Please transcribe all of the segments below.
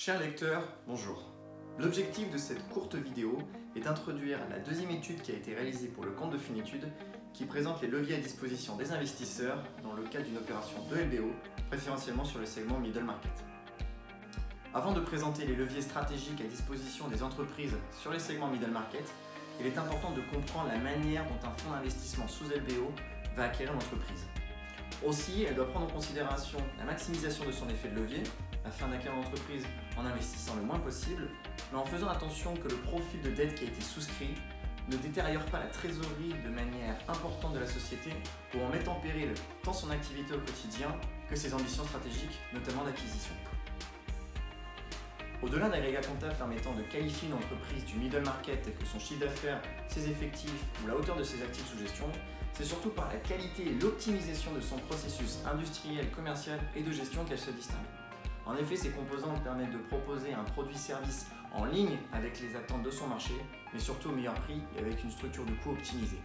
Chers lecteurs, bonjour. L'objectif de cette courte vidéo est d'introduire la deuxième étude qui a été réalisée pour le compte de Finitude qui présente les leviers à disposition des investisseurs dans le cadre d'une opération de LBO, préférentiellement sur le segment Middle Market. Avant de présenter les leviers stratégiques à disposition des entreprises sur les segments Middle Market, il est important de comprendre la manière dont un fonds d'investissement sous LBO va acquérir l'entreprise. Aussi, elle doit prendre en considération la maximisation de son effet de levier, afin d'acquérir l'entreprise en investissant le moins possible, mais en faisant attention que le profil de dette qui a été souscrit ne détériore pas la trésorerie de manière importante de la société ou en mettant en péril tant son activité au quotidien que ses ambitions stratégiques, notamment d'acquisition. Au-delà d'agrégat comptable permettant de qualifier une entreprise du middle market et que son chiffre d'affaires, ses effectifs ou la hauteur de ses actifs sous gestion, c'est surtout par la qualité et l'optimisation de son processus industriel, commercial et de gestion qu'elle se distingue. En effet, ces composantes permettent de proposer un produit-service en ligne avec les attentes de son marché, mais surtout au meilleur prix et avec une structure de coût optimisée.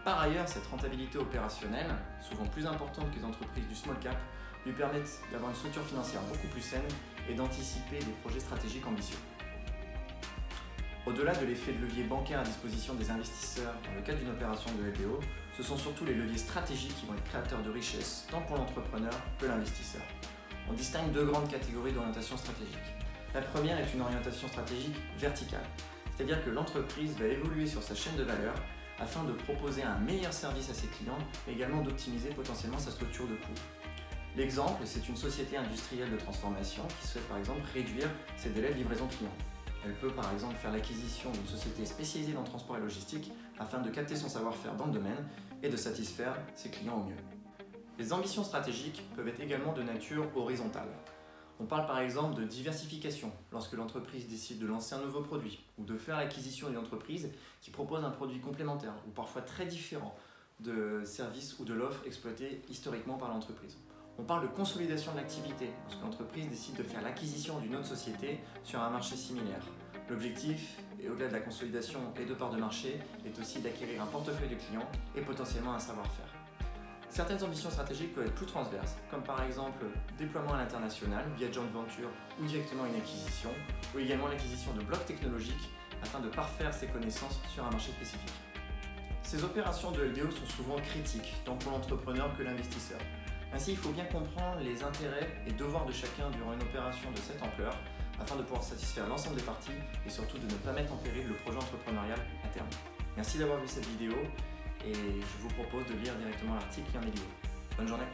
Par ailleurs, cette rentabilité opérationnelle, souvent plus importante que les entreprises du small cap, lui permettent d'avoir une structure financière beaucoup plus saine et d'anticiper des projets stratégiques ambitieux. Au-delà de l'effet de levier bancaire à disposition des investisseurs dans le cadre d'une opération de LBO, ce sont surtout les leviers stratégiques qui vont être créateurs de richesse tant pour l'entrepreneur que l'investisseur. On distingue deux grandes catégories d'orientation stratégique. La première est une orientation stratégique verticale, c'est-à-dire que l'entreprise va évoluer sur sa chaîne de valeur afin de proposer un meilleur service à ses clients, mais également d'optimiser potentiellement sa structure de coût. L'exemple, c'est une société industrielle de transformation qui souhaite par exemple réduire ses délais de livraison client. Elle peut par exemple faire l'acquisition d'une société spécialisée dans le transport et logistique afin de capter son savoir-faire dans le domaine et de satisfaire ses clients au mieux. Les ambitions stratégiques peuvent être également de nature horizontale. On parle par exemple de diversification lorsque l'entreprise décide de lancer un nouveau produit ou de faire l'acquisition d'une entreprise qui propose un produit complémentaire ou parfois très différent de services ou de l'offre exploitée historiquement par l'entreprise. On parle de consolidation de l'activité lorsque l'entreprise décide de faire l'acquisition d'une autre société sur un marché similaire. L'objectif, et au-delà de la consolidation et de part de marché, est aussi d'acquérir un portefeuille de clients et potentiellement un savoir-faire. Certaines ambitions stratégiques peuvent être plus transverses, comme par exemple déploiement à l'international via joint venture ou directement une acquisition, ou également l'acquisition de blocs technologiques afin de parfaire ses connaissances sur un marché spécifique. Ces opérations de LBO sont souvent critiques, tant pour l'entrepreneur que l'investisseur. Ainsi, il faut bien comprendre les intérêts et devoirs de chacun durant une opération de cette ampleur, afin de pouvoir satisfaire l'ensemble des parties et surtout de ne pas mettre en péril le projet entrepreneurial à terme. Merci d'avoir vu cette vidéo et je vous propose de lire directement l'article qui en est lié. Bonne journée!